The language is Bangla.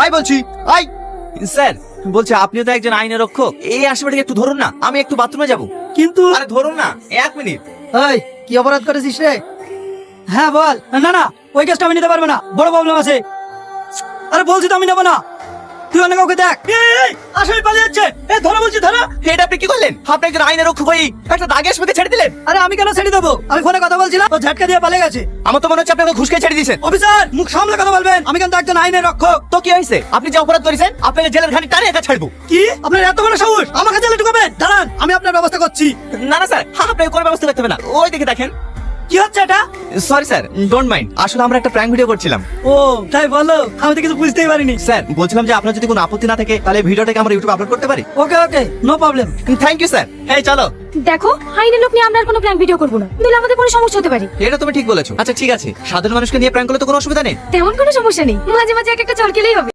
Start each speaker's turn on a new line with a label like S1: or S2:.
S1: আই বলছি, আই। স্যার বলছে আপনিও তো একজন আইনের রক্ষক, এই আশেপাশে একটু ধরুন না, আমি একটু বাথরুমে যাব।
S2: কিন্তু
S1: আরে ধরুন না, 1 মিনিট।
S2: এই কি অপরাধ করেছিস রে? হ্যাঁ বল। না না, ওই কেসটা আমি নিতে পারবো না, বড় প্রবলেম আছে। আরে বলছি তো আমি নেবো না, তুই অন্য কাউকে দেখ। আসলে পালিয়ে যাচ্ছে, ধরো বলছি ধরো।
S1: এটা আপনি কি করলেন? আপনি একজন আইনের রক্ষক হয়ে একটা দাগের সাথে ছেড়ে দিলেন।
S2: আরে আমি কেন ছেড়ে দেবো? আমি ফোনে কথা বলছিলাম, ও ঝাটকা দিয়ে পালিয়ে গেছে।
S1: আমার তো মনে হচ্ছে আপনাকে ঘুষ খেয়ে ছেড়ে দিয়েছেন।
S2: অফিসার মুখ সামলে কথা বলবেন, আমি কিন্তু একজন আইনের রক্ষক।
S1: তো কি হয়েছে? আপনি যে অপরাধ করেছেন আপনাকে জেলের ঘানি টানে একা ছাড়বো।
S2: কি আপনার এত বড় সাহস আমাকে জেলে ঢুকাবেন? দাঁড়ান আমি আপনার ব্যবস্থা করছি।
S1: না না স্যার, আপনাকে কোনো ব্যবস্থা করতে হবে না, ওই দিকে দেখেন।
S2: কি হচ্ছে এটা?
S1: সরি স্যার, ডোন্ট মাইন্ড, আসলে আমরা একটা প্র্যাঙ্ক ভিডিও করছিলাম।
S2: ও তাই বলো, আমি তো কিছু বুঝতেই পারিনি।
S1: স্যার বলছিলাম যে আপনার যদি কোনো আপত্তি না থাকে তাহলে ভিডিওটাকে আমরা ইউটিউবে আপলোড করতে পারি।
S2: Okay okay, no problem.
S1: Thank you sir. এই চলো।
S3: দেখো আইনের লোক নিয়ে আমরা আর কোনো প্ল্যান ভিডিও করবো না, দিলে আমাদের কোনো সমস্যা হতে পারে।
S1: এটা তুমি ঠিক বলেছো। আচ্ছা ঠিক আছে, সাধারণ মানুষকে নিয়ে প্র্যাঙ্ক করলে তো কোনো অসুবিধা নেই।
S3: তেমন কোনো সমস্যা নেই, মাঝে মাঝে এক একটা চল খেলেই হবে।